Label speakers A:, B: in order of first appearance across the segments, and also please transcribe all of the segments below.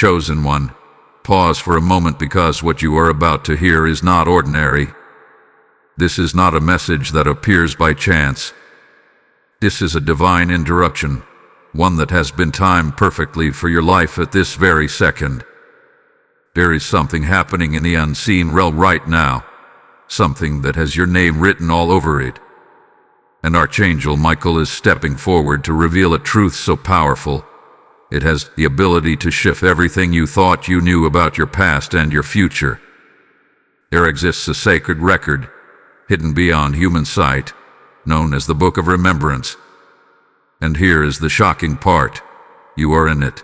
A: chosen one, pause for a moment, because what you are about to hear is not ordinary. This is not a message that appears by chance. This is a divine interruption, one that has been timed perfectly for your life at this very second. There is something happening in the unseen realm right now, something that has your name written all over it. And Archangel Michael is stepping forward to reveal a truth so powerful, it has the ability to shift everything you thought you knew about your past and your future. There exists a sacred record, hidden beyond human sight, known as the Book of Remembrance. And here is the shocking part: you are in it.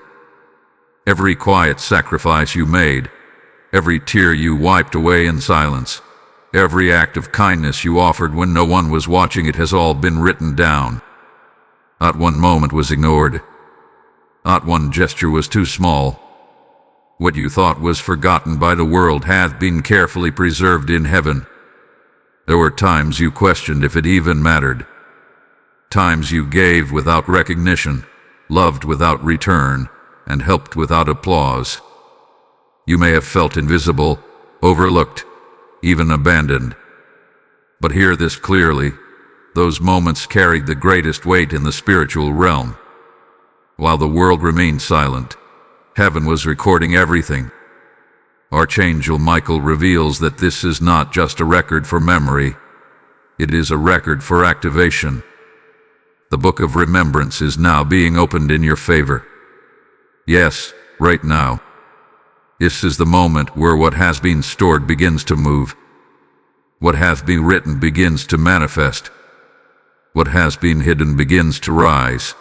A: Every quiet sacrifice you made, every tear you wiped away in silence, every act of kindness you offered when no one was watching, it has all been written down. Not one moment was ignored. Not one gesture was too small. What you thought was forgotten by the world hath been carefully preserved in heaven. There were times you questioned if it even mattered. Times you gave without recognition, loved without return, and helped without applause. You may have felt invisible, overlooked, even abandoned. But hear this clearly: those moments carried the greatest weight in the spiritual realm. While the world remained silent, heaven was recording everything. Archangel Michael reveals that this is not just a record for memory, it is a record for activation. The Book of Remembrance is now being opened in your favor. Yes, right now. This is the moment where what has been stored begins to move. What hath been written begins to manifest. What has been hidden begins to rise.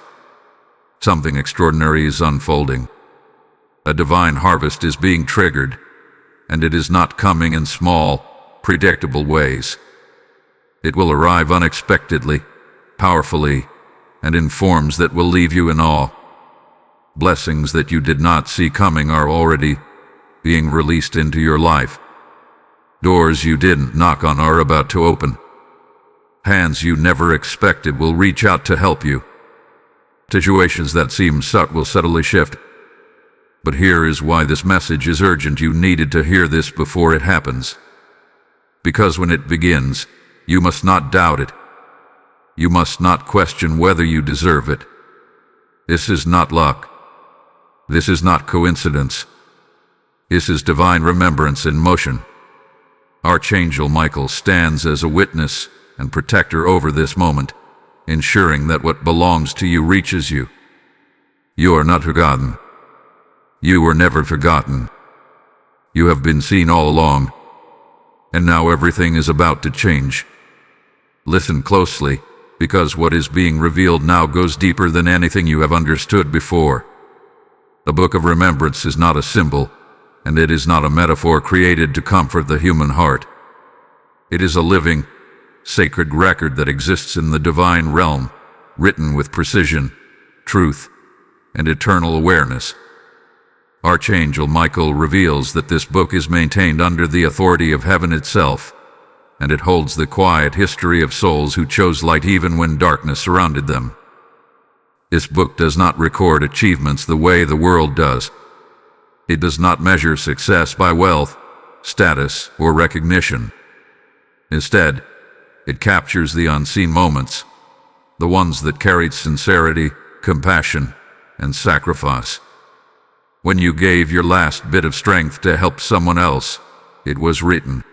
A: Something extraordinary is unfolding. A divine harvest is being triggered, and it is not coming in small, predictable ways. It will arrive unexpectedly, powerfully, and in forms that will leave you in awe. Blessings that you did not see coming are already being released into your life. Doors you didn't knock on are about to open. Hands you never expected will reach out to help you. Situations that seem stuck will subtly shift. But here is why this message is urgent. You needed to hear this before it happens. Because when it begins, you must not doubt it. You must not question whether you deserve it. This is not luck. This is not coincidence. This is divine remembrance in motion. Archangel Michael stands as a witness and protector over this moment, ensuring that what belongs to you reaches you. You are not forgotten. You were never forgotten. You have been seen all along, and now everything is about to change. Listen closely, because what is being revealed now goes deeper than anything you have understood before. The Book of Remembrance is not a symbol, and it is not a metaphor created to comfort the human heart. It is a living, sacred record that exists in the divine realm, written with precision, truth, and eternal awareness. Archangel Michael reveals that this book is maintained under the authority of heaven itself, and it holds the quiet history of souls who chose light even when darkness surrounded them. This book does not record achievements the way the world does. It does not measure success by wealth, status, or recognition. Instead, it captures the unseen moments, the ones that carried sincerity, compassion, and sacrifice. When you gave your last bit of strength to help someone else, it was written.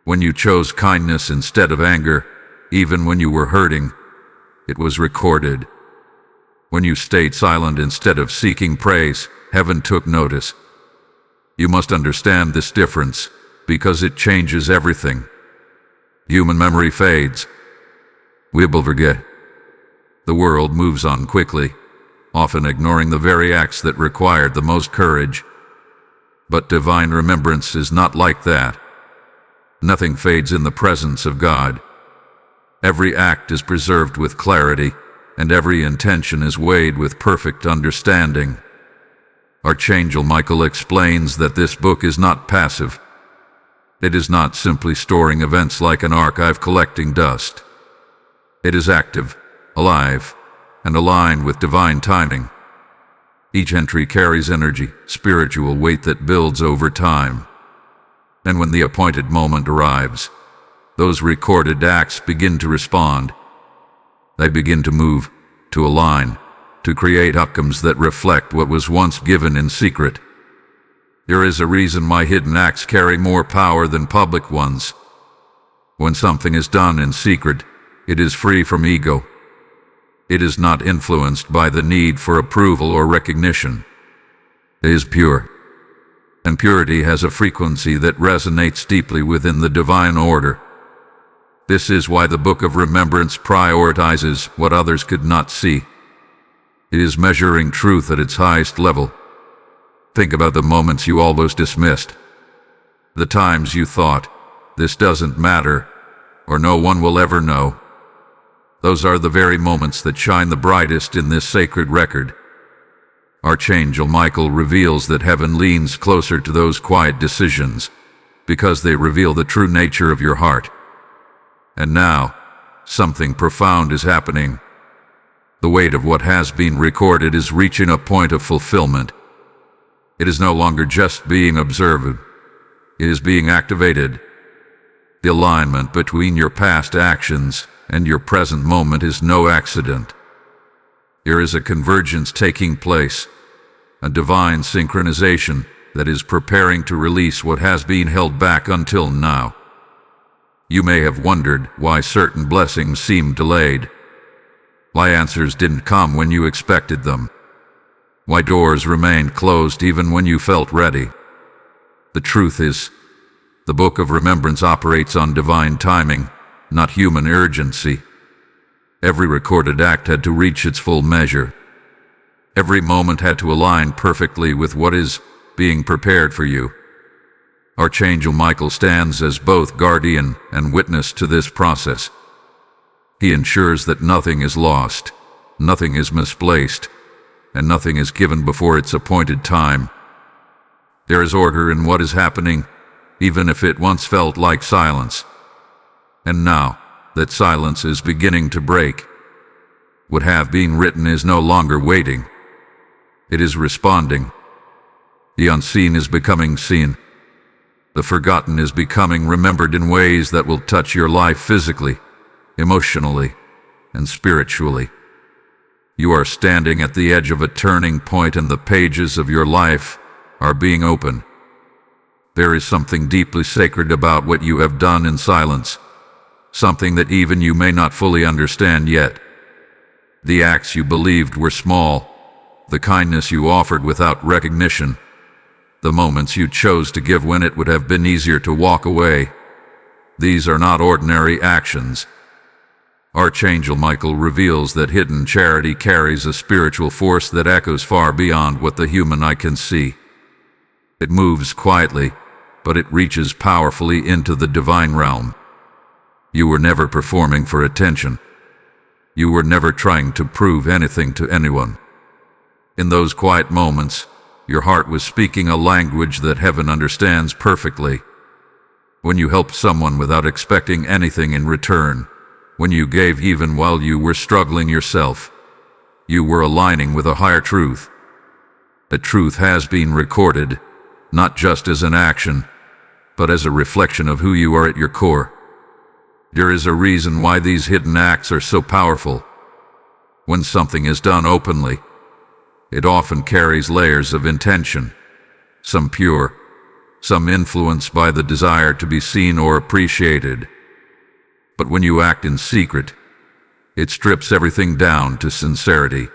A: When you chose kindness instead of anger, even when you were hurting, it was recorded. When you stayed silent instead of seeking praise, heaven took notice. You must understand this difference, because it changes everything. Human memory fades. We will forget. The world moves on quickly, often ignoring the very acts that required the most courage. But divine remembrance is not like that. Nothing fades in the presence of God. Every act is preserved with clarity, and every intention is weighed with perfect understanding. Archangel Michael explains that this book is not passive. It is not simply storing events like an archive collecting dust. It is active, alive, and aligned with divine timing. Each entry carries energy, spiritual weight that builds over time. And when the appointed moment arrives, those recorded acts begin to respond. They begin to move, to align, to create outcomes that reflect what was once given in secret. There is a reason why hidden acts carry more power than public ones. When something is done in secret, it is free from ego. It is not influenced by the need for approval or recognition. It is pure. And purity has a frequency that resonates deeply within the divine order. This is why the Book of Remembrance prioritizes what others could not see. It is measuring truth at its highest level. Think about the moments you almost dismissed. The times you thought, "This doesn't matter," or "No one will ever know." Those are the very moments that shine the brightest in this sacred record. Archangel Michael reveals that heaven leans closer to those quiet decisions, because they reveal the true nature of your heart. And now, something profound is happening. The weight of what has been recorded is reaching a point of fulfillment. It is no longer just being observed. It is being activated. The alignment between your past actions and your present moment is no accident. There is a convergence taking place, a divine synchronization that is preparing to release what has been held back until now. You may have wondered why certain blessings seemed delayed, why answers didn't come when you expected them, why doors remained closed even when you felt ready. The truth is, the Book of Remembrance operates on divine timing, not human urgency. Every recorded act had to reach its full measure. Every moment had to align perfectly with what is being prepared for you. Archangel Michael stands as both guardian and witness to this process. He ensures that nothing is lost, nothing is misplaced, and nothing is given before its appointed time. There is order in what is happening, even if it once felt like silence. And now that silence is beginning to break, what have been written is no longer waiting. It is responding. The unseen is becoming seen. The forgotten is becoming remembered in ways that will touch your life physically, emotionally, and spiritually. You are standing at the edge of a turning point, and the pages of your life are being opened. There is something deeply sacred about what you have done in silence, something that even you may not fully understand yet. The acts you believed were small, the kindness you offered without recognition, the moments you chose to give when it would have been easier to walk away. These are not ordinary actions. Archangel Michael reveals that hidden charity carries a spiritual force that echoes far beyond what the human eye can see. It moves quietly, but it reaches powerfully into the divine realm. You were never performing for attention. You were never trying to prove anything to anyone. In those quiet moments, your heart was speaking a language that heaven understands perfectly. When you helped someone without expecting anything in return, when you gave even while you were struggling yourself, you were aligning with a higher truth. That truth has been recorded, not just as an action, but as a reflection of who you are at your core. There is a reason why these hidden acts are so powerful. When something is done openly, it often carries layers of intention, some pure, some influenced by the desire to be seen or appreciated. But when you act in secret, it strips everything down to sincerity.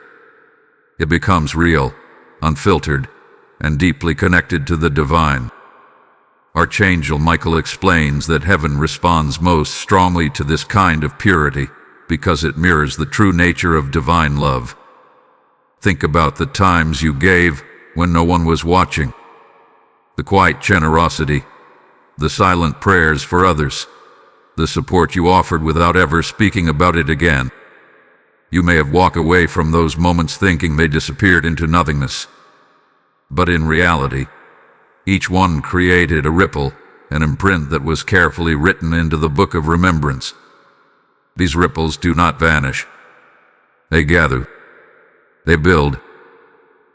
A: It becomes real, unfiltered, and deeply connected to the divine. Archangel Michael explains that heaven responds most strongly to this kind of purity because it mirrors the true nature of divine love. Think about the times you gave when no one was watching, the quiet generosity, the silent prayers for others, the support you offered without ever speaking about it again. You may have walked away from those moments thinking they disappeared into nothingness. But in reality, each one created a ripple, an imprint that was carefully written into the Book of Remembrance. These ripples do not vanish. They gather. They build.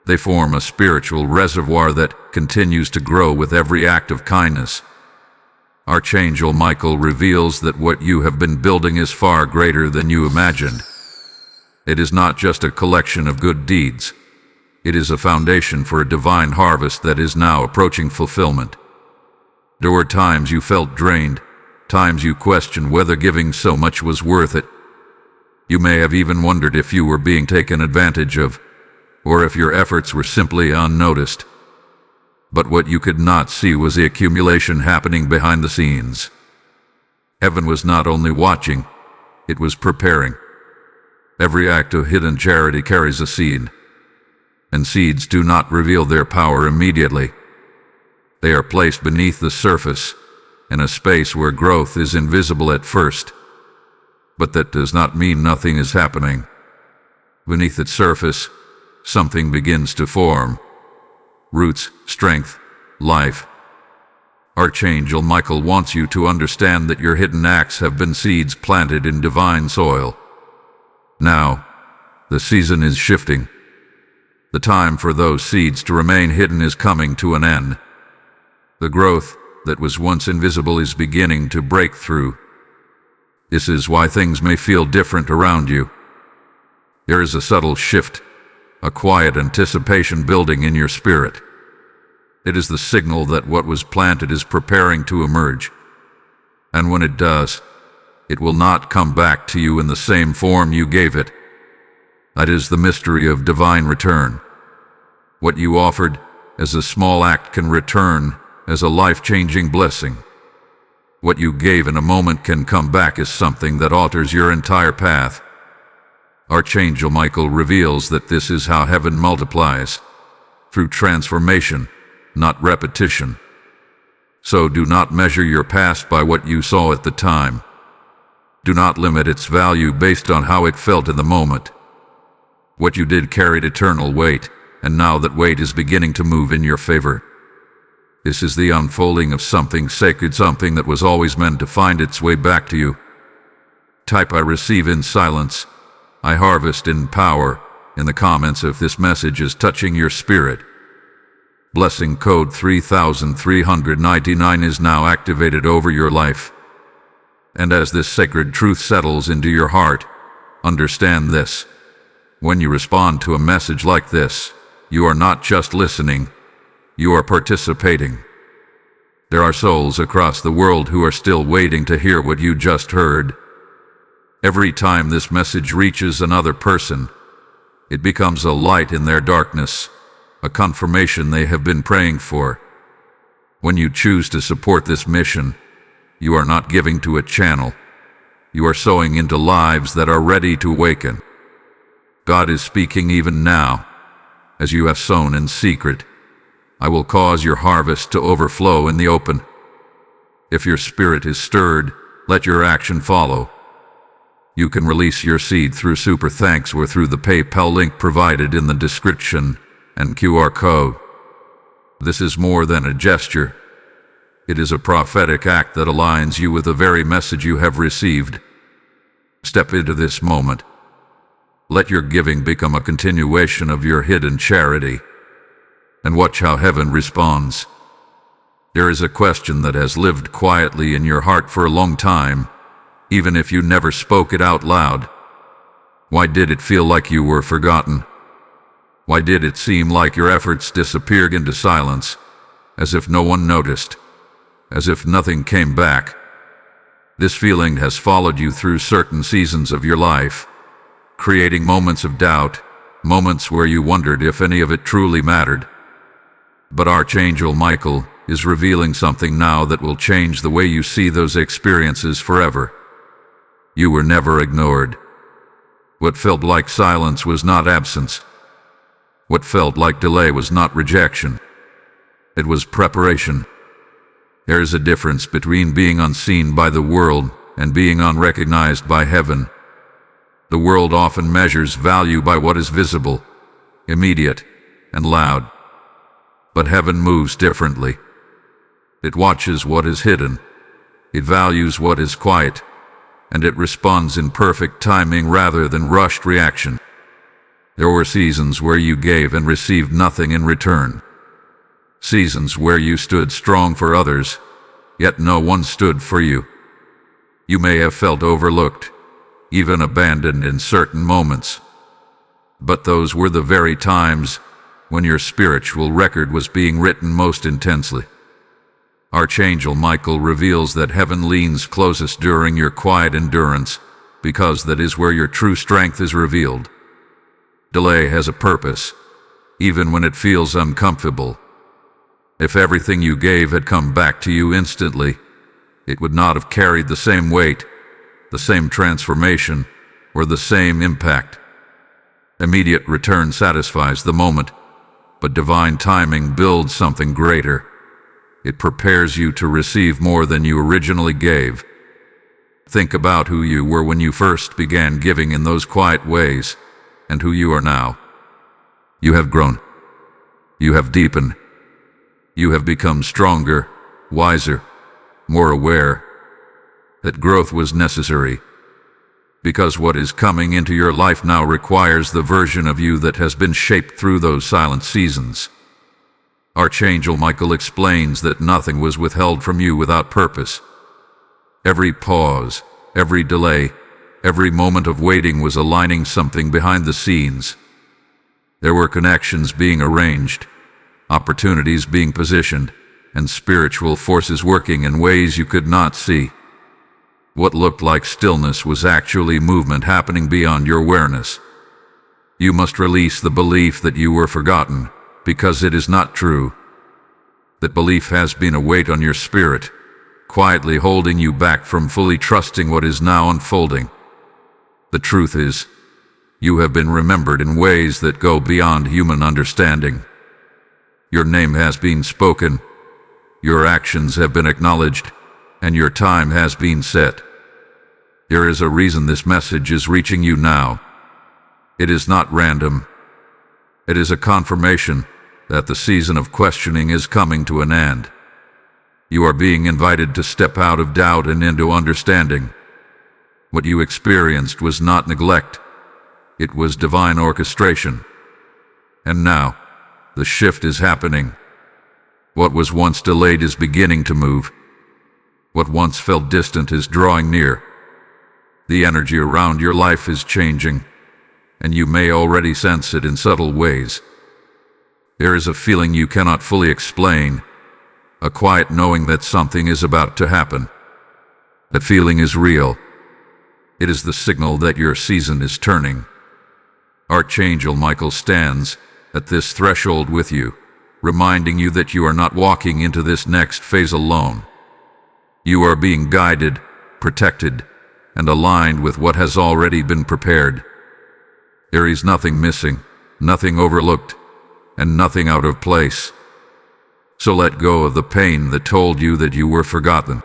A: They form a spiritual reservoir that continues to grow with every act of kindness. Archangel Michael reveals that what you have been building is far greater than you imagined. It is not just a collection of good deeds. It is a foundation for a divine harvest that is now approaching fulfillment. There were times you felt drained, times you questioned whether giving so much was worth it. You may have even wondered if you were being taken advantage of, or if your efforts were simply unnoticed. But what you could not see was the accumulation happening behind the scenes. Heaven was not only watching, it was preparing. Every act of hidden charity carries a seed, and seeds do not reveal their power immediately. They are placed beneath the surface, in a space where growth is invisible at first. But that does not mean nothing is happening. Beneath its surface, something begins to form. Roots, strength, life. Archangel Michael wants you to understand that your hidden acts have been seeds planted in divine soil. Now, the season is shifting. The time for those seeds to remain hidden is coming to an end. The growth that was once invisible is beginning to break through. This is why things may feel different around you. There is a subtle shift, a quiet anticipation building in your spirit. It is the signal that what was planted is preparing to emerge. And when it does, it will not come back to you in the same form you gave it. That is the mystery of divine return. What you offered as a small act can return as a life-changing blessing. What you gave in a moment can come back as something that alters your entire path. Archangel Michael reveals that this is how heaven multiplies, through transformation, not repetition. So do not measure your past by what you saw at the time. Do not limit its value based on how it felt in the moment. What you did carried eternal weight, and now that weight is beginning to move in your favor. This is the unfolding of something sacred, something that was always meant to find its way back to you. Type "I receive" in silence, "I harvest" in power, in the comments if this message is touching your spirit. Blessing code 3399 is now activated over your life. And as this sacred truth settles into your heart, understand this. When you respond to a message like this, you are not just listening, you are participating. There are souls across the world who are still waiting to hear what you just heard. Every time this message reaches another person, it becomes a light in their darkness, a confirmation they have been praying for. When you choose to support this mission, you are not giving to a channel. You are sowing into lives that are ready to awaken. God is speaking even now, as you have sown in secret. I will cause your harvest to overflow in the open. If your spirit is stirred, let your action follow. You can release your seed through Super Thanks or through the PayPal link provided in the description and QR code. This is more than a gesture. It is a prophetic act that aligns you with the very message you have received. Step into this moment. Let your giving become a continuation of your hidden charity. And watch how heaven responds. There is a question that has lived quietly in your heart for a long time, even if you never spoke it out loud. Why did it feel like you were forgotten? Why did it seem like your efforts disappeared into silence, as if no one noticed, as if nothing came back? This feeling has followed you through certain seasons of your life, creating moments of doubt, moments where you wondered if any of it truly mattered. But Archangel Michael is revealing something now that will change the way you see those experiences forever. You were never ignored. What felt like silence was not absence. What felt like delay was not rejection. It was preparation. There is a difference between being unseen by the world and being unrecognized by heaven. The world often measures value by what is visible, immediate, and loud. But heaven moves differently. It watches what is hidden, it values what is quiet, and it responds in perfect timing rather than rushed reaction. There were seasons where you gave and received nothing in return. Seasons where you stood strong for others, yet no one stood for you. You may have felt overlooked, even abandoned in certain moments. But those were the very times when your spiritual record was being written most intensely. Archangel Michael reveals that heaven leans closest during your quiet endurance, because that is where your true strength is revealed. Delay has a purpose, even when it feels uncomfortable. If everything you gave had come back to you instantly, it would not have carried the same weight, the same transformation, or the same impact. Immediate return satisfies the moment, but divine timing builds something greater. It prepares you to receive more than you originally gave. Think about who you were when you first began giving in those quiet ways, and who you are now. You have grown. You have deepened. You have become stronger, wiser, more aware. That growth was necessary, because what is coming into your life now requires the version of you that has been shaped through those silent seasons. Archangel Michael explains that nothing was withheld from you without purpose. Every pause, every delay, every moment of waiting was aligning something behind the scenes. There were connections being arranged, opportunities being positioned, and spiritual forces working in ways you could not see. What looked like stillness was actually movement happening beyond your awareness. You must release the belief that you were forgotten, because it is not true. That belief has been a weight on your spirit, quietly holding you back from fully trusting what is now unfolding. The truth is, you have been remembered in ways that go beyond human understanding. Your name has been spoken, your actions have been acknowledged, and your time has been set. There is a reason this message is reaching you now. It is not random. It is a confirmation that the season of questioning is coming to an end. You are being invited to step out of doubt and into understanding. What you experienced was not neglect. It was divine orchestration. And now, the shift is happening. What was once delayed is beginning to move. What once felt distant is drawing near. The energy around your life is changing, and you may already sense it in subtle ways. There is a feeling you cannot fully explain, a quiet knowing that something is about to happen. That feeling is real. It is the signal that your season is turning. Archangel Michael stands at this threshold with you, reminding you that you are not walking into this next phase alone. You are being guided, protected, and aligned with what has already been prepared. There is nothing missing, nothing overlooked, and nothing out of place. So let go of the pain that told you that you were forgotten.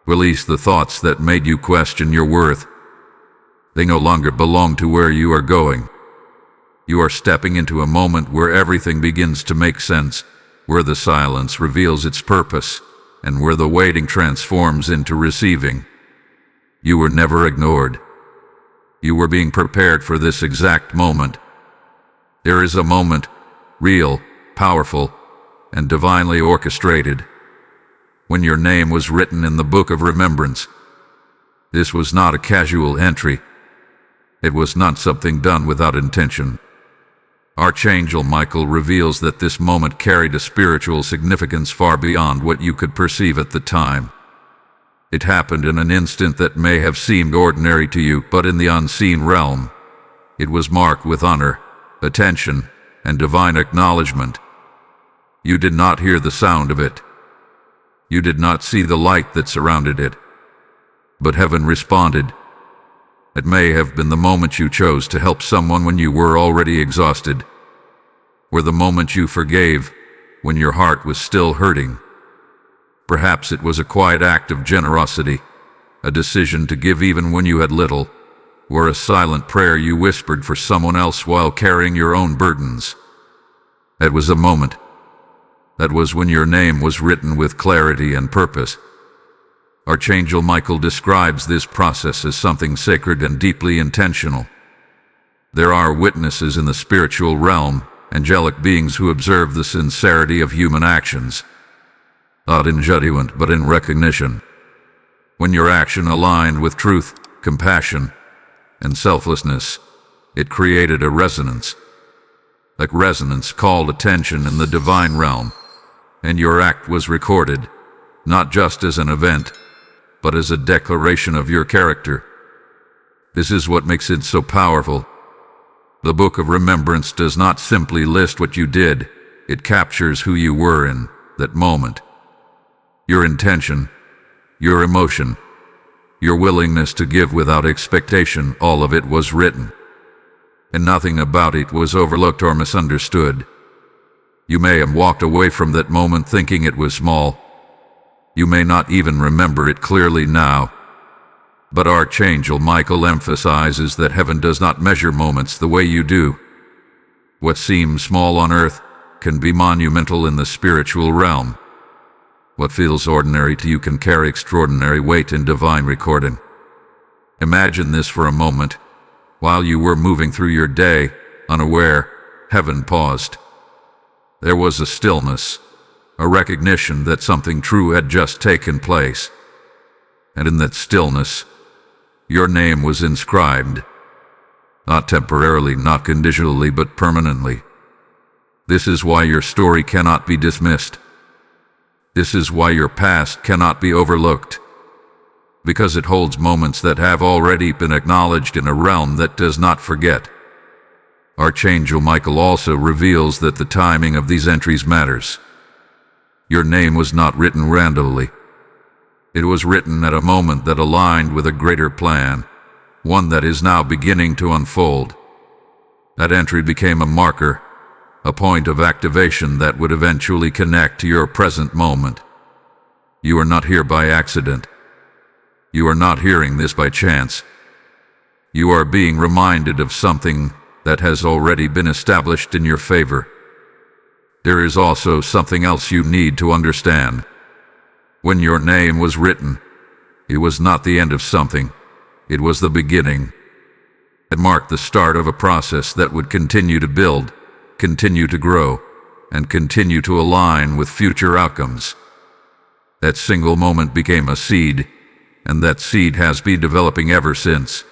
A: Release the thoughts that made you question your worth. They no longer belong to where you are going. You are stepping into a moment where everything begins to make sense, where the silence reveals its purpose, and where the waiting transforms into receiving. You were never ignored. You were being prepared for this exact moment. There is a moment, real, powerful, and divinely orchestrated, when your name was written in the book of remembrance. This was not a casual entry. It was not something done without intention. Archangel Michael reveals that this moment carried a spiritual significance far beyond what you could perceive at the time. It happened in an instant that may have seemed ordinary to you, but in the unseen realm, it was marked with honor, attention, and divine acknowledgement. You did not hear the sound of it. You did not see the light that surrounded it. But heaven responded. It may have been the moment you chose to help someone when you were already exhausted, or the moment you forgave when your heart was still hurting. Perhaps it was a quiet act of generosity, a decision to give even when you had little, or a silent prayer you whispered for someone else while carrying your own burdens. That was a moment. That was when your name was written with clarity and purpose. Archangel Michael describes this process as something sacred and deeply intentional. There are witnesses in the spiritual realm, angelic beings who observe the sincerity of human actions, not in judgment but in recognition. When your action aligned with truth, compassion, and selflessness, it created a resonance. That resonance called attention in the divine realm, and your act was recorded, not just as an event, but as a declaration of your character. This is what makes it so powerful. The Book of Remembrance does not simply list what you did, it captures who you were in that moment. Your intention, your emotion, your willingness to give without expectation, all of it was written. And nothing about it was overlooked or misunderstood. You may have walked away from that moment thinking it was small. You may not even remember it clearly now. But Archangel Michael emphasizes that heaven does not measure moments the way you do. What seems small on earth can be monumental in the spiritual realm. What feels ordinary to you can carry extraordinary weight in divine recording. Imagine this for a moment. While you were moving through your day, unaware, heaven paused. There was a stillness, a recognition that something true had just taken place. And in that stillness, your name was inscribed, not temporarily, not conditionally, but permanently. This is why your story cannot be dismissed. This is why your past cannot be overlooked, because it holds moments that have already been acknowledged in a realm that does not forget. Archangel Michael also reveals that the timing of these entries matters. Your name was not written randomly. It was written at a moment that aligned with a greater plan, one that is now beginning to unfold. That entry became a marker, a point of activation that would eventually connect to your present moment. You are not here by accident. You are not hearing this by chance. You are being reminded of something that has already been established in your favor. There is also something else you need to understand. When your name was written, it was not the end of something. It was the beginning. It marked the start of a process that would continue to build, continue to grow, and continue to align with future outcomes. That single moment became a seed, and that seed has been developing ever since.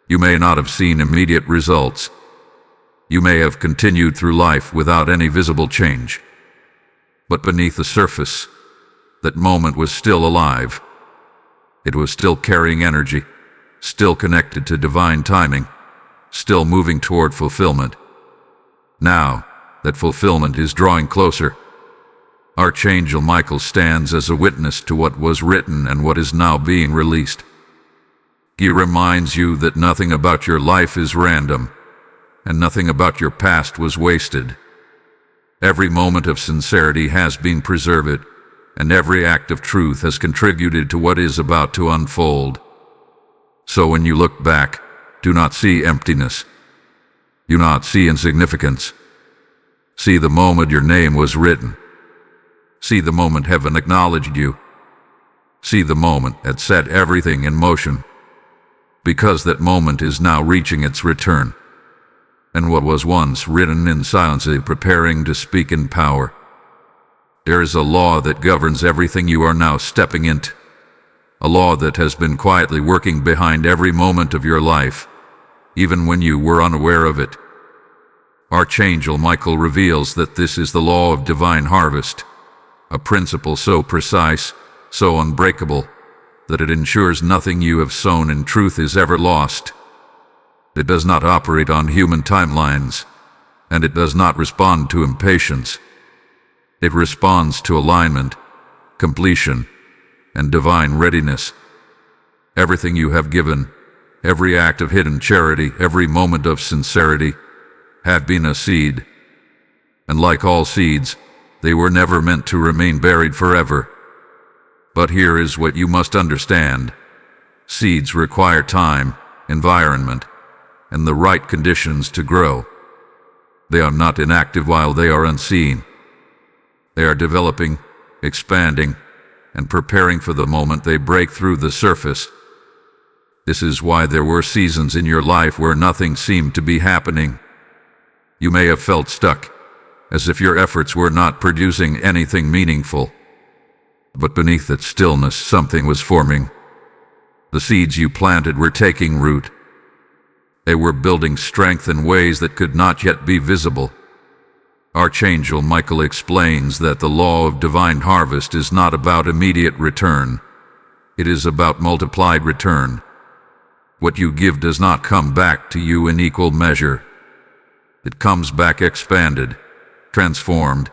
A: You may not have seen immediate results. You may have continued through life without any visible change. But beneath the surface, that moment was still alive. It was still carrying energy, still connected to divine timing, still moving toward fulfillment. Now, that fulfillment is drawing closer. Archangel Michael stands as a witness to what was written and what is now being released. He reminds you that nothing about your life is random, and nothing about your past was wasted. Every moment of sincerity has been preserved, and every act of truth has contributed to what is about to unfold. So when you look back, do not see emptiness. Do not see insignificance. See the moment your name was written. See the moment heaven acknowledged you. See the moment that set everything in motion. Because that moment is now reaching its return. And what was once written in silence is preparing to speak in power. There is a law that governs everything you are now stepping into. A law that has been quietly working behind every moment of your life, even when you were unaware of it. Archangel Michael reveals that this is the law of divine harvest, a principle so precise, so unbreakable, that it ensures nothing you have sown in truth is ever lost. It does not operate on human timelines, and it does not respond to impatience. It responds to alignment, completion, and divine readiness. Everything you have given, every act of hidden charity, every moment of sincerity, have been a seed. And like all seeds, they were never meant to remain buried forever. But here is what you must understand. Seeds require time, environment, and the right conditions to grow. They are not inactive while they are unseen. They are developing, expanding, and preparing for the moment they break through the surface. This is why there were seasons in your life where nothing seemed to be happening. You may have felt stuck, as if your efforts were not producing anything meaningful. But beneath that stillness, something was forming. The seeds you planted were taking root. They were building strength in ways that could not yet be visible. Archangel Michael explains that the law of divine harvest is not about immediate return. It is about multiplied return. What you give does not come back to you in equal measure. It comes back expanded, transformed,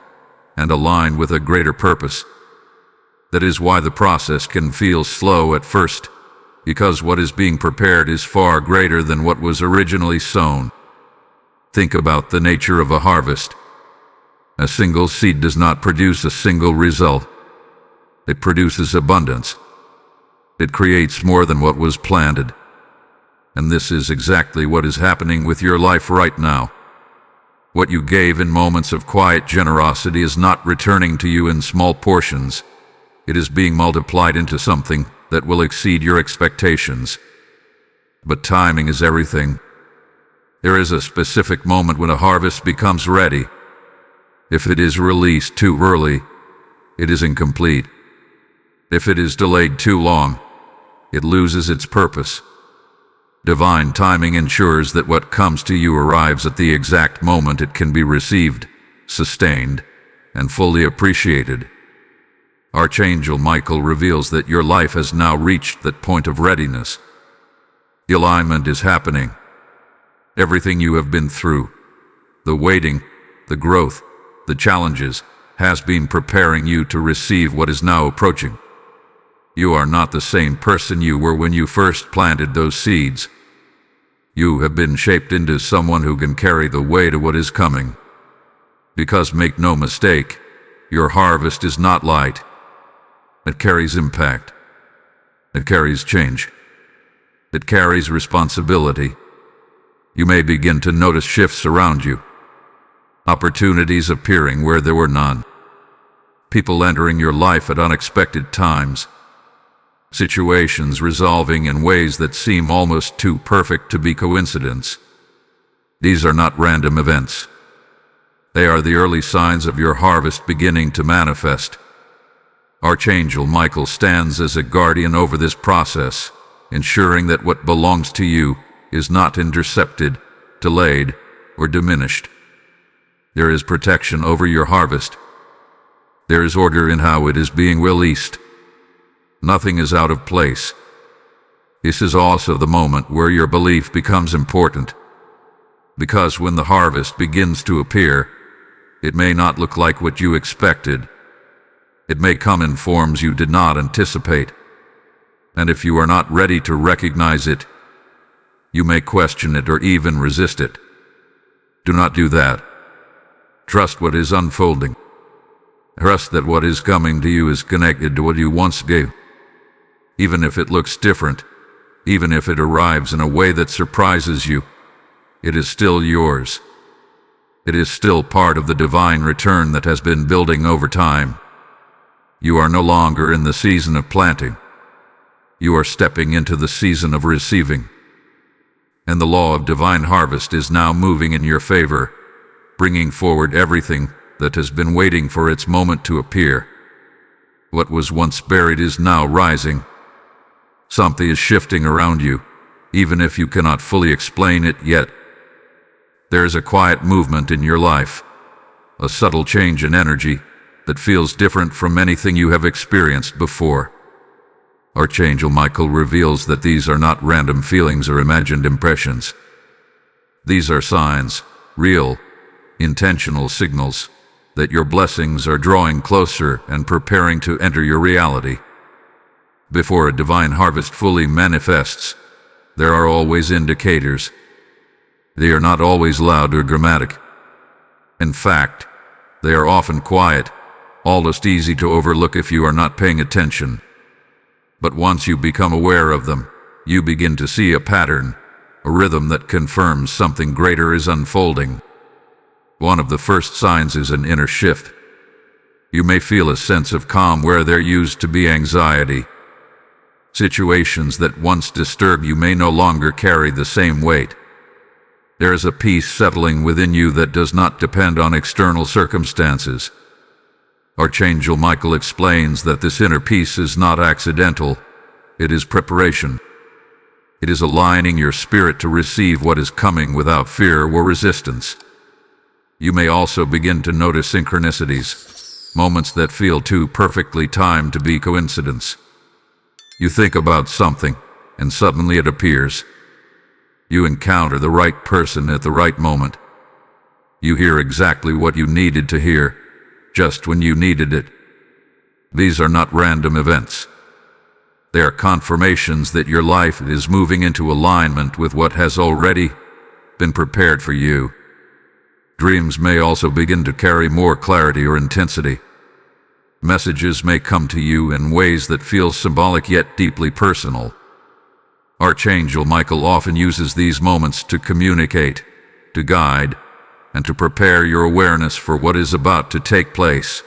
A: and aligned with a greater purpose. That is why the process can feel slow at first, because what is being prepared is far greater than what was originally sown. Think about the nature of a harvest. A single seed does not produce a single result. It produces abundance. It creates more than what was planted. And this is exactly what is happening with your life right now. What you gave in moments of quiet generosity is not returning to you in small portions. It is being multiplied into something that will exceed your expectations. But timing is everything. There is a specific moment when a harvest becomes ready. If it is released too early, it is incomplete. If it is delayed too long, it loses its purpose. Divine timing ensures that what comes to you arrives at the exact moment it can be received, sustained, and fully appreciated. Archangel Michael reveals that your life has now reached that point of readiness. The alignment is happening. Everything you have been through, the waiting, the growth, the challenges, has been preparing you to receive what is now approaching. You are not the same person you were when you first planted those seeds. You have been shaped into someone who can carry the weight of what is coming. Because make no mistake, your harvest is not light. It carries impact. It carries change. It carries responsibility. You may begin to notice shifts around you. Opportunities appearing where there were none. People entering your life at unexpected times. Situations resolving in ways that seem almost too perfect to be coincidence. These are not random events. They are the early signs of your harvest beginning to manifest. Archangel Michael stands as a guardian over this process, ensuring that what belongs to you is not intercepted, delayed, or diminished. There is protection over your harvest. There is order in how it is being released. Nothing is out of place. This is also the moment where your belief becomes important. Because when the harvest begins to appear, it may not look like what you expected. It may come in forms you did not anticipate. And if you are not ready to recognize it, you may question it or even resist it. Do not do that. Trust what is unfolding. Trust that what is coming to you is connected to what you once gave. Even if it looks different, even if it arrives in a way that surprises you, it is still yours. It is still part of the divine return that has been building over time. You are no longer in the season of planting. You are stepping into the season of receiving. And the law of divine harvest is now moving in your favor, bringing forward everything that has been waiting for its moment to appear. What was once buried is now rising. Something is shifting around you, even if you cannot fully explain it yet. There is a quiet movement in your life, a subtle change in energy that feels different from anything you have experienced before. Archangel Michael reveals that these are not random feelings or imagined impressions. These are signs, real, intentional signals, that your blessings are drawing closer and preparing to enter your reality. Before a divine harvest fully manifests, there are always indicators. They are not always loud or dramatic. In fact, they are often quiet, almost easy to overlook if you are not paying attention. But once you become aware of them, you begin to see a pattern, a rhythm that confirms something greater is unfolding. One of the first signs is an inner shift. You may feel a sense of calm where there used to be anxiety. Situations that once disturbed you may no longer carry the same weight. There is a peace settling within you that does not depend on external circumstances. Archangel Michael explains that this inner peace is not accidental, it is preparation. It is aligning your spirit to receive what is coming without fear or resistance. You may also begin to notice synchronicities, moments that feel too perfectly timed to be coincidence. You think about something, and suddenly it appears. You encounter the right person at the right moment. You hear exactly what you needed to hear, just when you needed it. These are not random events. They are confirmations that your life is moving into alignment with what has already been prepared for you. Dreams may also begin to carry more clarity or intensity. Messages may come to you in ways that feel symbolic yet deeply personal. Archangel Michael often uses these moments to communicate, to guide, and to prepare your awareness for what is about to take place.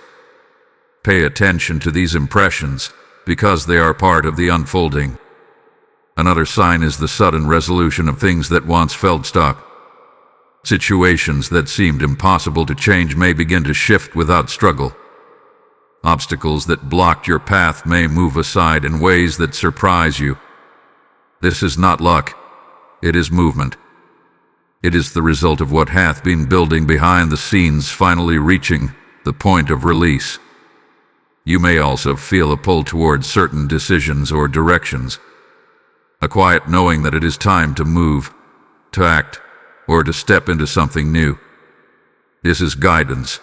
A: Pay attention to these impressions, because they are part of the unfolding. Another sign is the sudden resolution of things that once felt stuck. Situations that seemed impossible to change may begin to shift without struggle. Obstacles that blocked your path may move aside in ways that surprise you. This is not luck, it is movement. It is the result of what hath been building behind the scenes finally reaching the point of release. You may also feel a pull towards certain decisions or directions, a quiet knowing that it is time to move, to act, or to step into something new. This is guidance.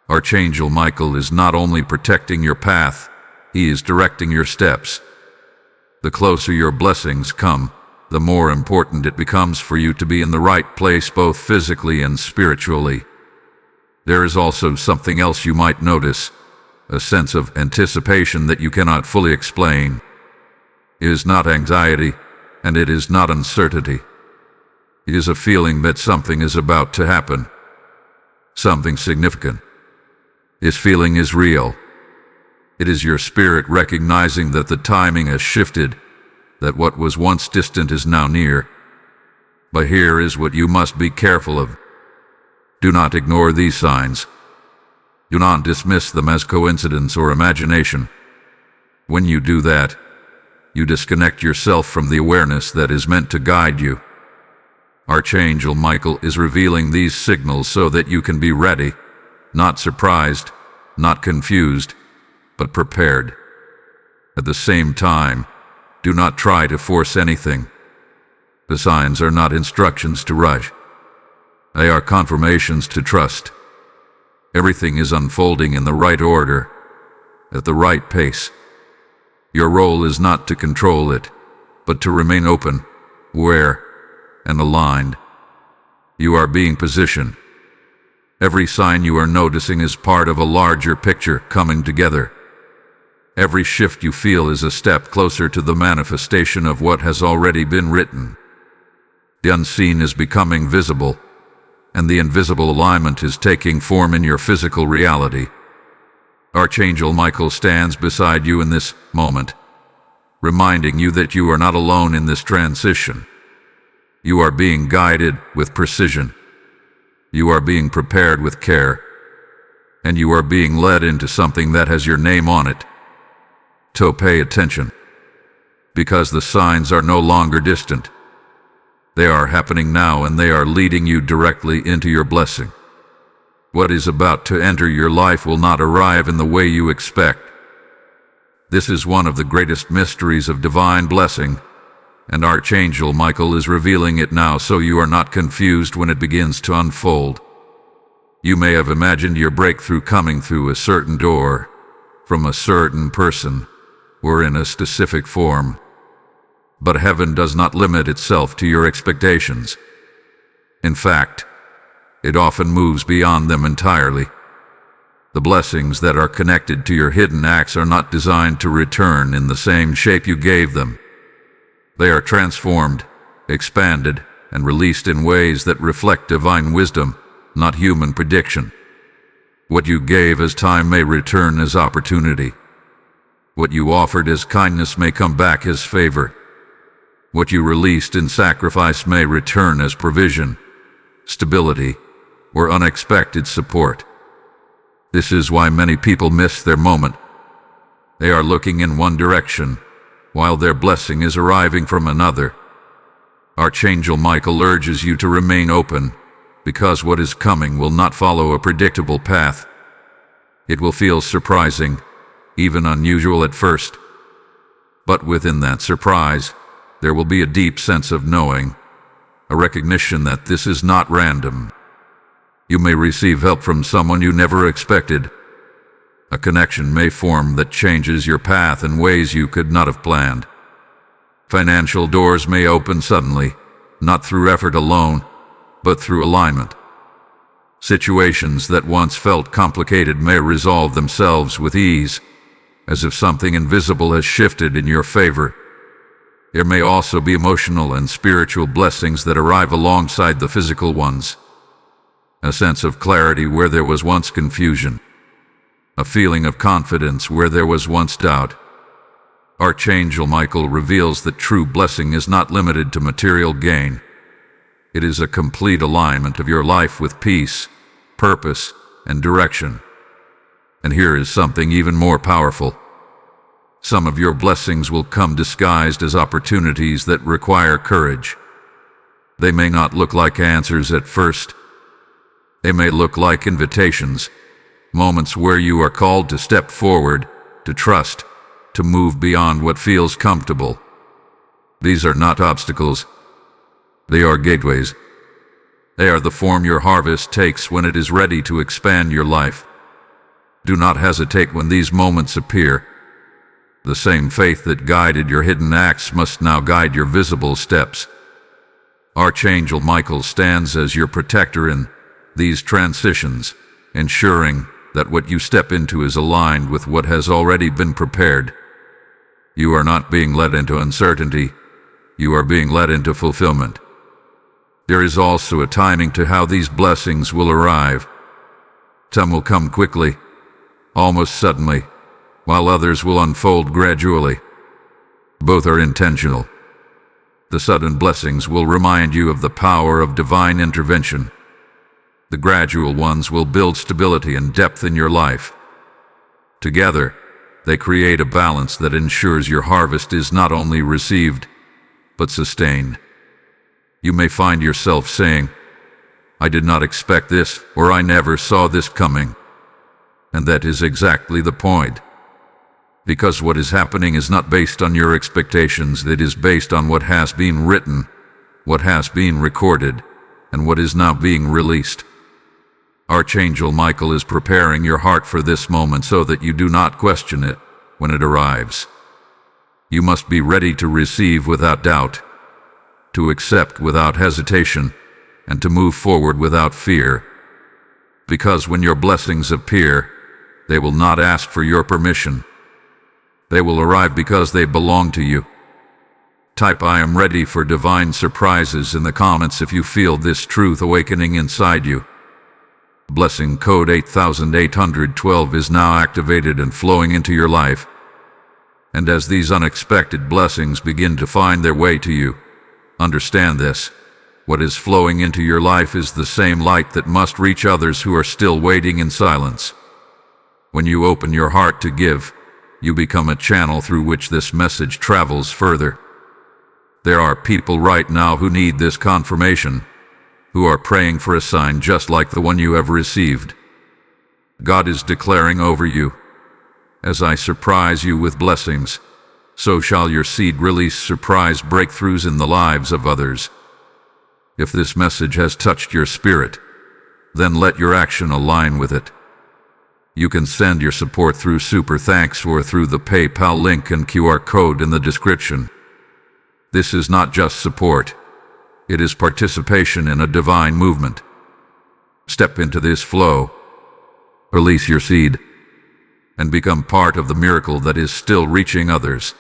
A: Archangel Michael is not only protecting your path, he is directing your steps. The closer your blessings come, the more important it becomes for you to be in the right place both physically and spiritually. There is also something else you might notice, a sense of anticipation that you cannot fully explain. It is not anxiety, and it is not uncertainty. It is a feeling that something is about to happen, something significant. This feeling is real. It is your spirit recognizing that the timing has shifted, that what was once distant is now near. But here is what you must be careful of. Do not ignore these signs. Do not dismiss them as coincidence or imagination. When you do that, you disconnect yourself from the awareness that is meant to guide you. Archangel Michael is revealing these signals so that you can be ready, not surprised, not confused, but prepared. At the same time, do not try to force anything. The signs are not instructions to rush. They are confirmations to trust. Everything is unfolding in the right order, at the right pace. Your role is not to control it, but to remain open, aware, and aligned. You are being positioned. Every sign you are noticing is part of a larger picture coming together. Every shift you feel is a step closer to the manifestation of what has already been written. The unseen is becoming visible, and the invisible alignment is taking form in your physical reality. Archangel Michael stands beside you in this moment, reminding you that you are not alone in this transition. You are being guided with precision. You are being prepared with care. And you are being led into something that has your name on it. So pay attention, because the signs are no longer distant. They are happening now, and they are leading you directly into your blessing. What is about to enter your life will not arrive in the way you expect. This is one of the greatest mysteries of divine blessing, and Archangel Michael is revealing it now so you are not confused when it begins to unfold. You may have imagined your breakthrough coming through a certain door, from a certain person, or in a specific form. But heaven does not limit itself to your expectations. In fact, it often moves beyond them entirely. The blessings that are connected to your hidden acts are not designed to return in the same shape you gave them. They are transformed, expanded, and released in ways that reflect divine wisdom, not human prediction. What you gave as time may return as opportunity. What you offered as kindness may come back as favor. What you released in sacrifice may return as provision, stability, or unexpected support. This is why many people miss their moment. They are looking in one direction, while their blessing is arriving from another. Archangel Michael urges you to remain open, because what is coming will not follow a predictable path. It will feel surprising, even unusual at first. But within that surprise, there will be a deep sense of knowing, a recognition that this is not random. You may receive help from someone you never expected. A connection may form that changes your path in ways you could not have planned. Financial doors may open suddenly, not through effort alone, but through alignment. Situations that once felt complicated may resolve themselves with ease, as if something invisible has shifted in your favor. There may also be emotional and spiritual blessings that arrive alongside the physical ones. A sense of clarity where there was once confusion. A feeling of confidence where there was once doubt. Archangel Michael reveals that true blessing is not limited to material gain. It is a complete alignment of your life with peace, purpose, and direction. And here is something even more powerful. Some of your blessings will come disguised as opportunities that require courage. They may not look like answers at first. They may look like invitations, moments where you are called to step forward, to trust, to move beyond what feels comfortable. These are not obstacles. They are gateways. They are the form your harvest takes when it is ready to expand your life. Do not hesitate when these moments appear. The same faith that guided your hidden acts must now guide your visible steps. Archangel Michael stands as your protector in these transitions, ensuring that what you step into is aligned with what has already been prepared. You are not being led into uncertainty. You are being led into fulfillment. There is also a timing to how these blessings will arrive. Some will come quickly, almost suddenly, while others will unfold gradually. Both are intentional. The sudden blessings will remind you of the power of divine intervention. The gradual ones will build stability and depth in your life. Together, they create a balance that ensures your harvest is not only received, but sustained. You may find yourself saying, "I did not expect this," or "I never saw this coming." And that is exactly the point. Because what is happening is not based on your expectations, it is based on what has been written, what has been recorded, and what is now being released. Archangel Michael is preparing your heart for this moment so that you do not question it when it arrives. You must be ready to receive without doubt, to accept without hesitation, and to move forward without fear. Because when your blessings appear, they will not ask for your permission. They will arrive because they belong to you. Type "I am ready for divine surprises" in the comments if you feel this truth awakening inside you. Blessing code 8812 is now activated and flowing into your life. And as these unexpected blessings begin to find their way to you, understand this: what is flowing into your life is the same light that must reach others who are still waiting in silence. When you open your heart to give, you become a channel through which this message travels further. There are people right now who need this confirmation, who are praying for a sign just like the one you have received. God is declaring over you, "As I surprise you with blessings, so shall your seed release surprise breakthroughs in the lives of others." If this message has touched your spirit, then let your action align with it. You can send your support through Super Thanks or through the PayPal link and QR code in the description. This is not just support. It is participation in a divine movement. Step into this flow, release your seed, and become part of the miracle that is still reaching others.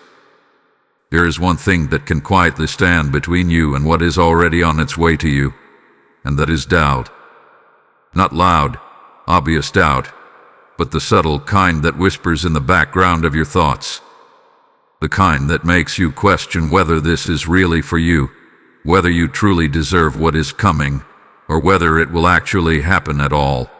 A: There is one thing that can quietly stand between you and what is already on its way to you, and that is doubt. Not loud, obvious doubt, but the subtle kind that whispers in the background of your thoughts. the kind that makes you question whether this is really for you, whether you truly deserve what is coming, or whether it will actually happen at all.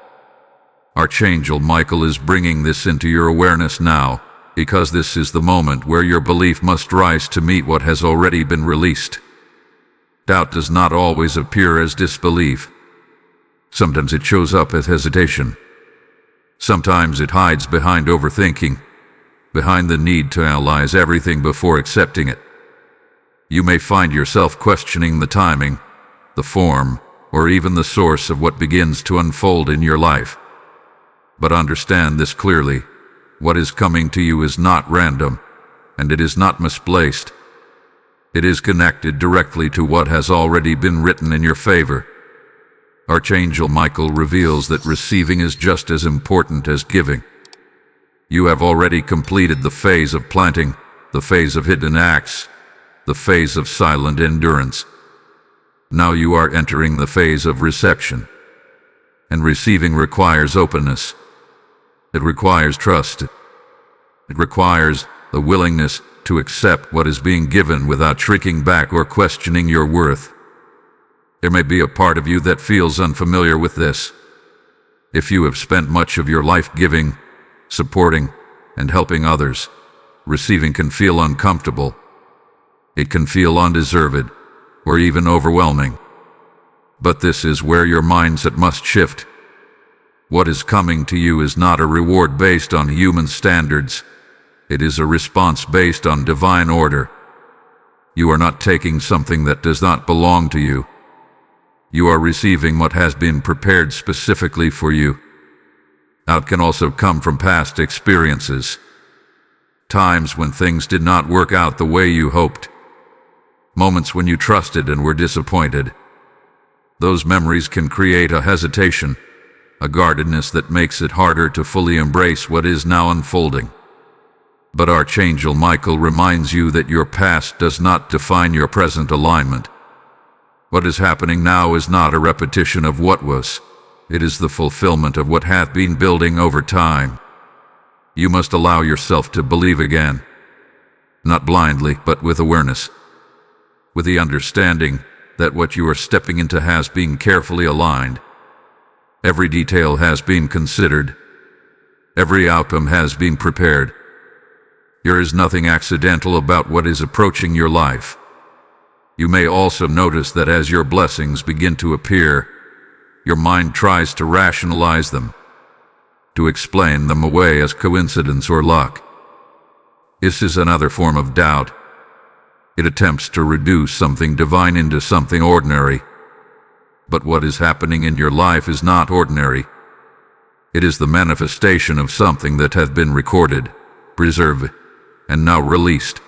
A: Archangel Michael is bringing this into your awareness now, because this is the moment where your belief must rise to meet what has already been released. Doubt does not always appear as disbelief. Sometimes it shows up as hesitation. Sometimes it hides behind overthinking, behind the need to analyze everything before accepting it. You may find yourself questioning the timing, the form, or even the source of what begins to unfold in your life. But understand this clearly: what is coming to you is not random, and it is not misplaced. It is connected directly to what has already been written in your favor. Archangel Michael reveals that receiving is just as important as giving. You have already completed the phase of planting, the phase of hidden acts, the phase of silent endurance. Now you are entering the phase of reception. And receiving requires openness. It requires trust. It requires the willingness to accept what is being given without shrinking back or questioning your worth. There may be a part of you that feels unfamiliar with this. If you have spent much of your life giving, supporting, and helping others, receiving can feel uncomfortable. It can feel undeserved, or even overwhelming. But this is where your mindset must shift. What is coming to you is not a reward based on human standards. It is a response based on divine order. You are not taking something that does not belong to you. You are receiving what has been prepared specifically for you. Out can also come from past experiences. Times when things did not work out the way you hoped. Moments when you trusted and were disappointed. Those memories can create a hesitation, a guardedness that makes it harder to fully embrace what is now unfolding. But Archangel Michael reminds you that your past does not define your present alignment. What is happening now is not a repetition of what was. It is the fulfillment of what hath been building over time. You must allow yourself to believe again, not blindly, but with awareness, with the understanding that what you are stepping into has been carefully aligned. Every detail has been considered. Every outcome has been prepared. There is nothing accidental about what is approaching your life. You may also notice that as your blessings begin to appear, your mind tries to rationalize them, to explain them away as coincidence or luck. This is another form of doubt. It attempts to reduce something divine into something ordinary. But what is happening in your life is not ordinary. It is the manifestation of something that hath been recorded, preserved, and now released.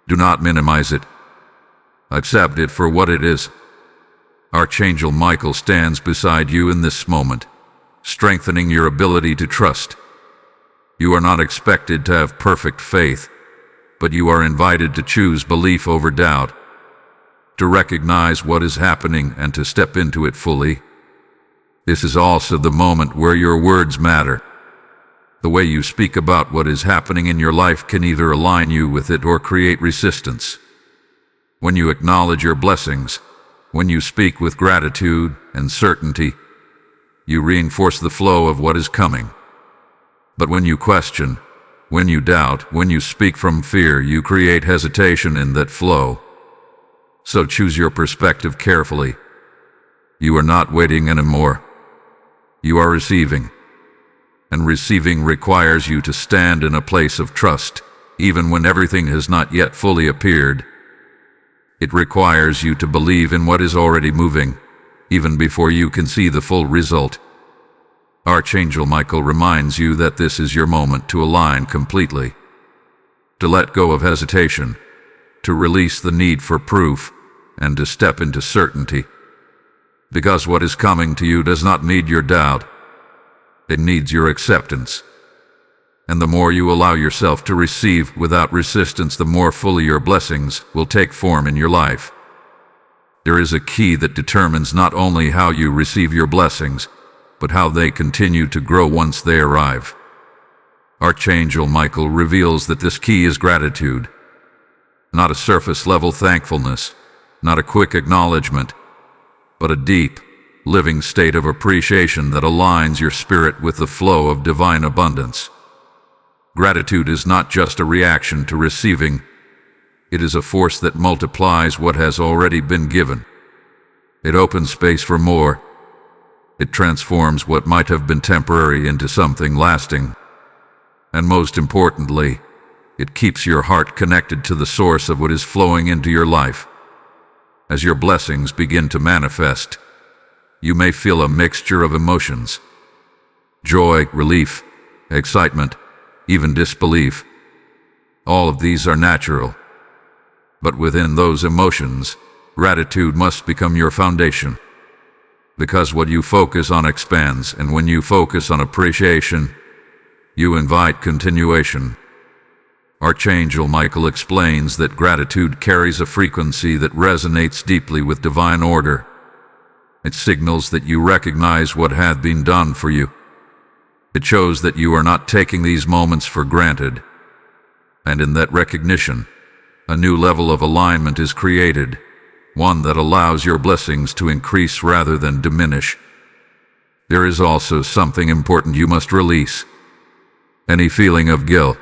A: Do not minimize it. Accept it for what it is. Archangel Michael stands beside you in this moment, strengthening your ability to trust. You are not expected to have perfect faith, but you are invited to choose belief over doubt, to recognize what is happening and to step into it fully. This is also the moment where your words matter. The way you speak about what is happening in your life can either align you with it or create resistance. When you acknowledge your blessings, when you speak with gratitude and certainty, you reinforce the flow of what is coming. But when you question, when you doubt, when you speak from fear, you create hesitation in that flow. So choose your perspective carefully. You are not waiting anymore. You are receiving. And receiving requires you to stand in a place of trust, even when everything has not yet fully appeared. It requires you to believe in what is already moving, even before you can see the full result. Archangel Michael reminds you that this is your moment to align completely, to let go of hesitation, to release the need for proof, and to step into certainty. Because what is coming to you does not need your doubt. It needs your acceptance. And the more you allow yourself to receive without resistance, the more fully your blessings will take form in your life. There is a key that determines not only how you receive your blessings, but how they continue to grow once they arrive. Archangel Michael reveals that this key is gratitude, not a surface-level thankfulness, not a quick acknowledgement, but a deep, living state of appreciation that aligns your spirit with the flow of divine abundance. Gratitude is not just a reaction to receiving, it is a force that multiplies what has already been given. It opens space for more. It transforms what might have been temporary into something lasting. And most importantly, it keeps your heart connected to the source of what is flowing into your life. As your blessings begin to manifest, you may feel a mixture of emotions: joy, relief, excitement, even disbelief. All of these are natural. But within those emotions, gratitude must become your foundation. Because what you focus on expands, and when you focus on appreciation, you invite continuation. Archangel Michael explains that gratitude carries a frequency that resonates deeply with divine order. It signals that you recognize what hath been done for you. It shows that you are not taking these moments for granted. And in that recognition, a new level of alignment is created, one that allows your blessings to increase rather than diminish. There is also something important you must release: any feeling of guilt.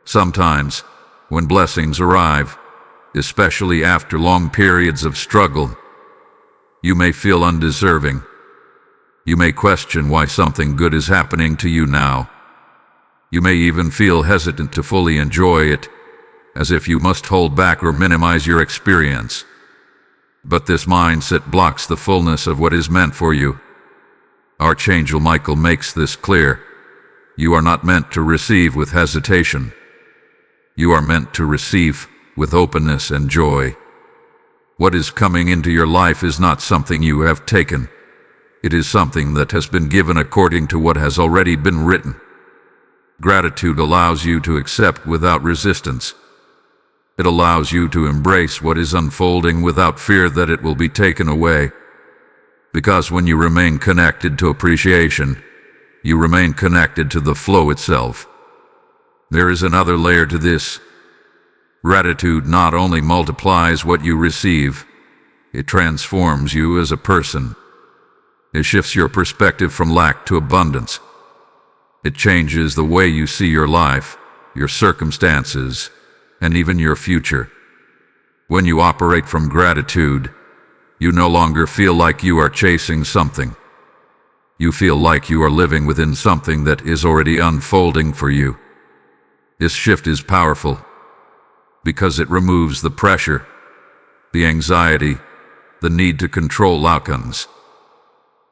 A: Sometimes, when blessings arrive, especially after long periods of struggle, you may feel undeserving. You may question why something good is happening to you now. You may even feel hesitant to fully enjoy it, as if you must hold back or minimize your experience. But this mindset blocks the fullness of what is meant for you. Archangel Michael makes this clear. You are not meant to receive with hesitation. You are meant to receive with openness and joy. What is coming into your life is not something you have taken. It is something that has been given according to what has already been written. Gratitude allows you to accept without resistance. It allows you to embrace what is unfolding without fear that it will be taken away. Because when you remain connected to appreciation, you remain connected to the flow itself. There is another layer to this. Gratitude not only multiplies what you receive, it transforms you as a person. It shifts your perspective from lack to abundance. It changes the way you see your life, your circumstances, and even your future. When you operate from gratitude, you no longer feel like you are chasing something. You feel like you are living within something that is already unfolding for you. This shift is powerful because it removes the pressure, the anxiety, the need to control outcomes.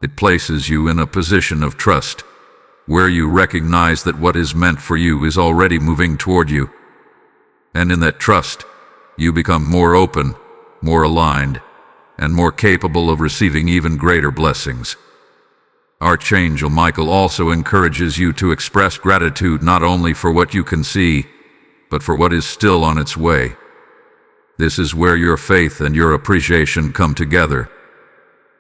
A: It places you in a position of trust, where you recognize that what is meant for you is already moving toward you. And in that trust, you become more open, more aligned, and more capable of receiving even greater blessings. Archangel Michael also encourages you to express gratitude not only for what you can see, but for what is still on its way. This is where your faith and your appreciation come together.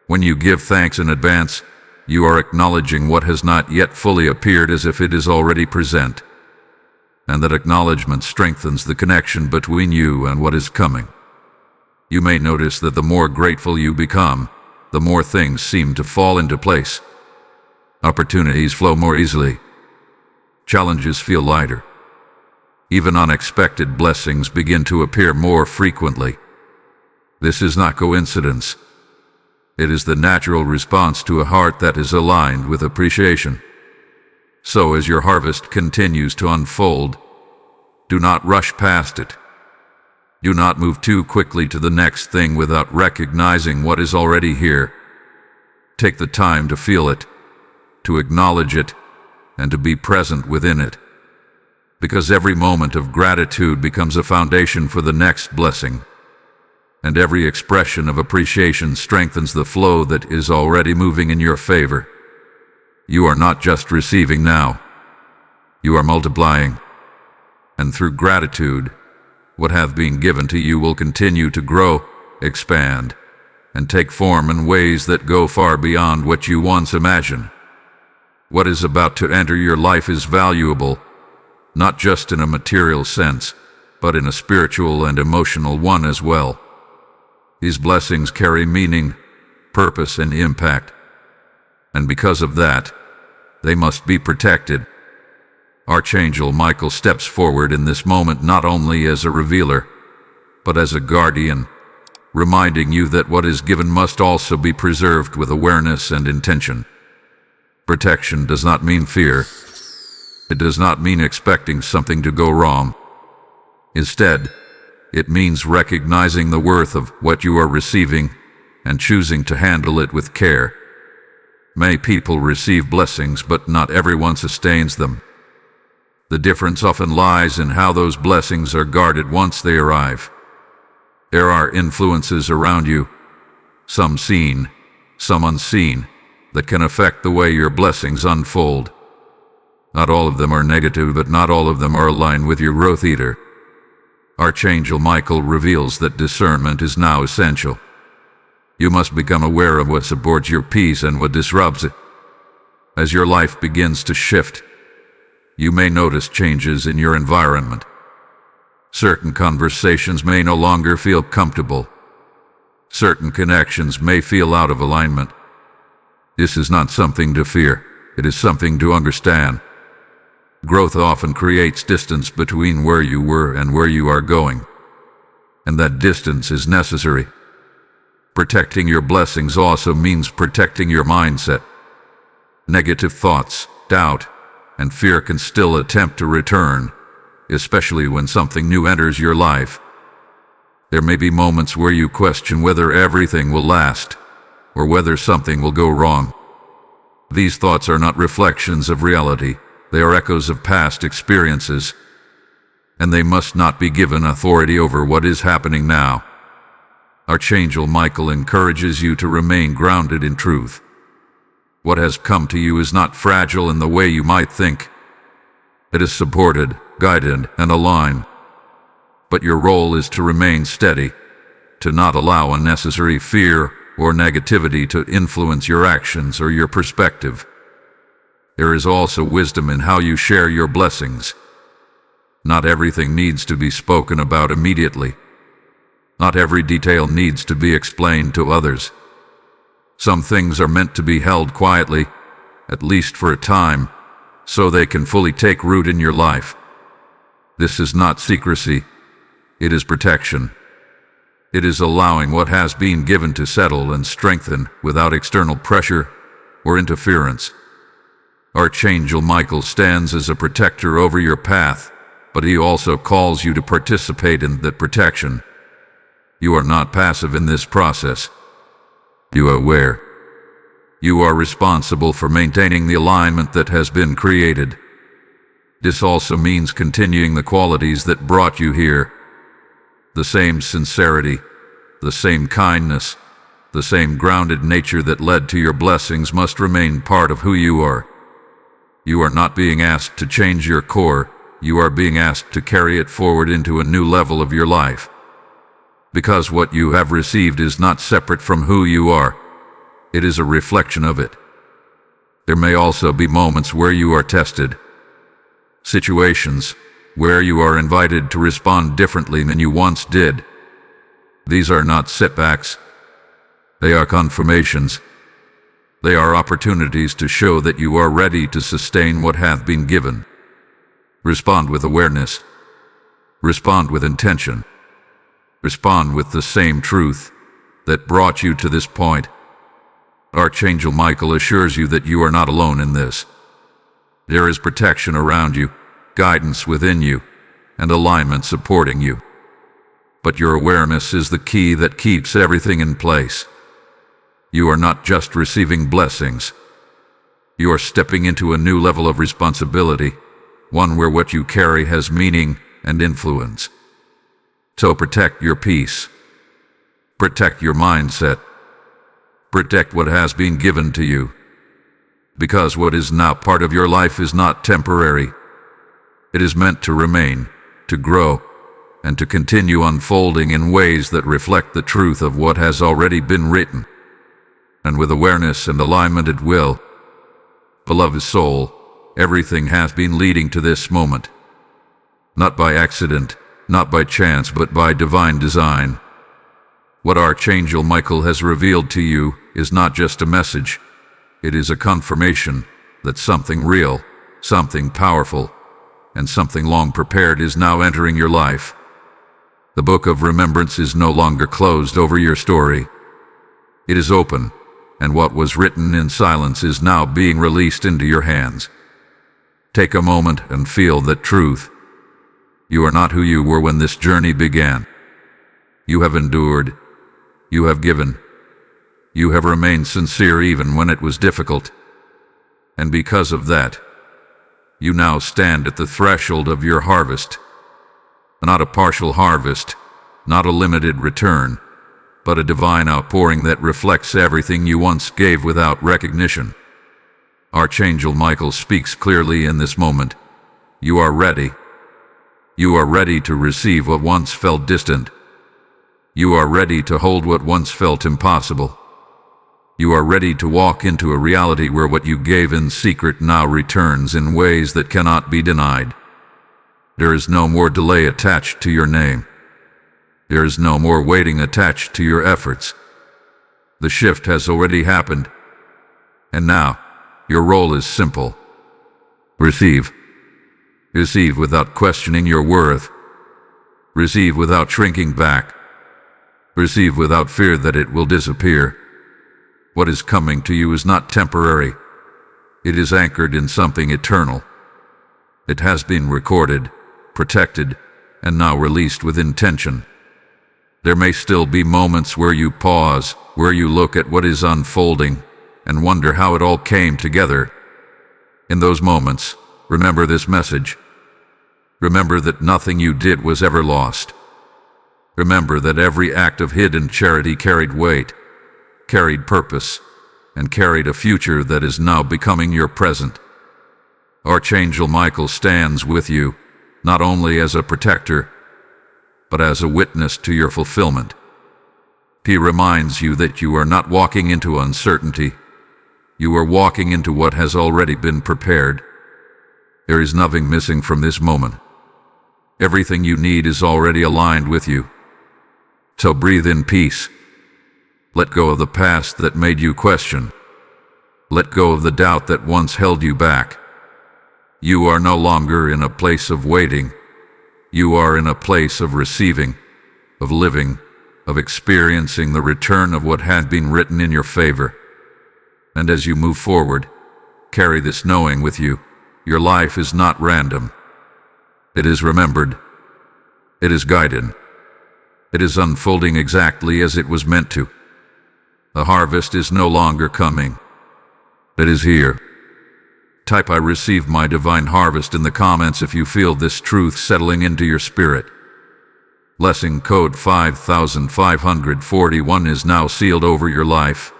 A: When you give thanks in advance, you are acknowledging what has not yet fully appeared as if it is already present. And that acknowledgement strengthens the connection between you and what is coming. You may notice that the more grateful you become, the more things seem to fall into place. Opportunities flow more easily. Challenges feel lighter. Even unexpected blessings begin to appear more frequently. This is not coincidence. It is the natural response to a heart that is aligned with appreciation. So as your harvest continues to unfold, do not rush past it. Do not move too quickly to the next thing without recognizing what is already here. Take the time to feel it, to acknowledge it, and to be present within it. Because every moment of gratitude becomes a foundation for the next blessing, and every expression of appreciation strengthens the flow that is already moving in your favor. You are not just receiving now, you are multiplying. And through gratitude, what hath been given to you will continue to grow, expand, and take form in ways that go far beyond what you once imagined. What is about to enter your life is valuable, not just in a material sense, but in a spiritual and emotional one as well. These blessings carry meaning, purpose, and impact, and because of that, they must be protected. Archangel Michael steps forward in this moment not only as a revealer, but as a guardian, reminding you that what is given must also be preserved with awareness and intention. Protection does not mean fear. It does not mean expecting something to go wrong. Instead, it means recognizing the worth of what you are receiving and choosing to handle it with care. Many people receive blessings, but not everyone sustains them. The difference often lies in how those blessings are guarded once they arrive. There are influences around you, some seen, some unseen, that can affect the way your blessings unfold. Not all of them are negative, but not all of them are aligned with your growth either. Archangel Michael reveals that discernment is now essential. You must become aware of what supports your peace and what disrupts it. As your life begins to shift, you may notice changes in your environment. Certain conversations may no longer feel comfortable. Certain connections may feel out of alignment. This is not something to fear. It is something to understand. Growth often creates distance between where you were and where you are going, and that distance is necessary. Protecting your blessings also means protecting your mindset. Negative thoughts, doubt, and fear can still attempt to return, especially when something new enters your life. There may be moments where you question whether everything will last, or whether something will go wrong. These thoughts are not reflections of reality. They are echoes of past experiences, and they must not be given authority over what is happening now. Archangel Michael encourages you to remain grounded in truth. What has come to you is not fragile in the way you might think. It is supported, guided, and aligned. But your role is to remain steady, to not allow unnecessary fear or negativity to influence your actions or your perspective. There is also wisdom in how you share your blessings. Not everything needs to be spoken about immediately. Not every detail needs to be explained to others. Some things are meant to be held quietly, at least for a time, so they can fully take root in your life. This is not secrecy. It is protection. It is allowing what has been given to settle and strengthen without external pressure or interference. Archangel Michael stands as a protector over your path, but he also calls you to participate in that protection. You are not passive in this process. You are aware. You are responsible for maintaining the alignment that has been created. This also means continuing the qualities that brought you here. The same sincerity, the same kindness, the same grounded nature that led to your blessings must remain part of who you are. You are not being asked to change your core. You are being asked to carry it forward into a new level of your life. Because what you have received is not separate from who you are. It is a reflection of it. There may also be moments where you are tested. Situations where you are invited to respond differently than you once did. These are not setbacks. They are confirmations. They are opportunities to show that you are ready to sustain what hath been given. Respond with awareness. Respond with intention. Respond with the same truth that brought you to this point. Archangel Michael assures you that you are not alone in this. There is protection around you, guidance within you, and alignment supporting you. But your awareness is the key that keeps everything in place. You are not just receiving blessings. You are stepping into a new level of responsibility, one where what you carry has meaning and influence. So protect your peace. Protect your mindset. Protect what has been given to you. Because what is now part of your life is not temporary. It is meant to remain, to grow, and to continue unfolding in ways that reflect the truth of what has already been written. And with awareness and alignment it will. Beloved soul, everything has been leading to this moment. not by accident, not by chance, but by divine design. What Archangel Michael has revealed to you is not just a message. It is a confirmation that something real, something powerful, and something long prepared is now entering your life. The book of remembrance is no longer closed over your story. It is open, and what was written in silence is now being released into your hands. Take a moment and feel that truth. You are not who you were when this journey began. You have endured. You have given. You have remained sincere even when it was difficult. And because of that, you now stand at the threshold of your harvest. Not a partial harvest, not a limited return, but a divine outpouring that reflects everything you once gave without recognition. Archangel Michael speaks clearly in this moment. You are ready. You are ready to receive what once felt distant. You are ready to hold what once felt impossible. You are ready to walk into a reality where what you gave in secret now returns in ways that cannot be denied. There is no more delay attached to your name. There is no more waiting attached to your efforts. The shift has already happened. And now, your role is simple. Receive. Receive without questioning your worth. Receive without shrinking back. Receive without fear that it will disappear. What is coming to you is not temporary. It is anchored in something eternal. It has been recorded, protected, and now released with intention. There may still be moments where you pause, where you look at what is unfolding, and wonder how it all came together. In those moments, remember this message. Remember that nothing you did was ever lost. Remember that every act of hidden charity carried weight, carried purpose, and carried a future that is now becoming your present. Archangel Michael stands with you, not only as a protector, but as a witness to your fulfillment. He reminds you that you are not walking into uncertainty. You are walking into what has already been prepared. There is nothing missing from this moment. Everything you need is already aligned with you. So breathe in peace. Let go of the past that made you question. Let go of the doubt that once held you back. You are no longer in a place of waiting. You are in a place of receiving, of living, of experiencing the return of what had been written in your favor. And as you move forward, carry this knowing with you. Your life is not random. It is remembered. It is guided. It is unfolding exactly as it was meant to. The harvest is no longer coming. It is here. Type "I receive my divine harvest" in the comments if you feel this truth settling into your spirit. Blessing code 5541 is now sealed over your life,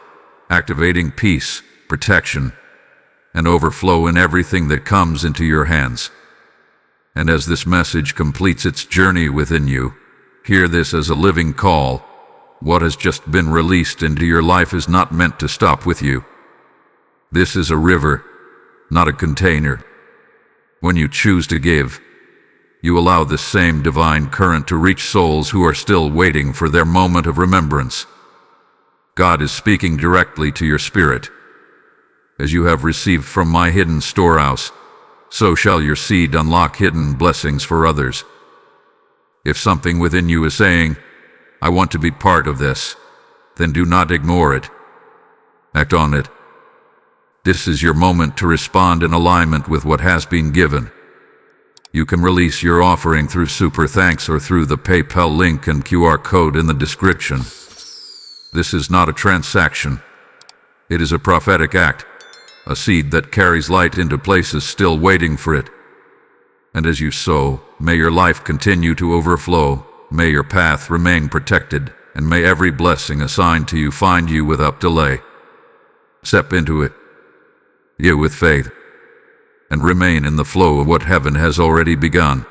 A: activating peace, protection, and overflow in everything that comes into your hands. And as this message completes its journey within you, hear this as a living call. What has just been released into your life is not meant to stop with you. This is a river, not a container. When you choose to give, you allow this same divine current to reach souls who are still waiting for their moment of remembrance. God is speaking directly to your spirit. As you have received from my hidden storehouse, so shall your seed unlock hidden blessings for others. If something within you is saying, "I want to be part of this," then do not ignore it. Act on it. This is your moment to respond in alignment with what has been given. You can release your offering through Super Thanks or through the PayPal link and QR code in the description. This is not a transaction. It is a prophetic act, a seed that carries light into places still waiting for it. And as you sow, may your life continue to overflow, may your path remain protected, and may every blessing assigned to you find you without delay. Step into it, with faith, and remain in the flow of what heaven has already begun.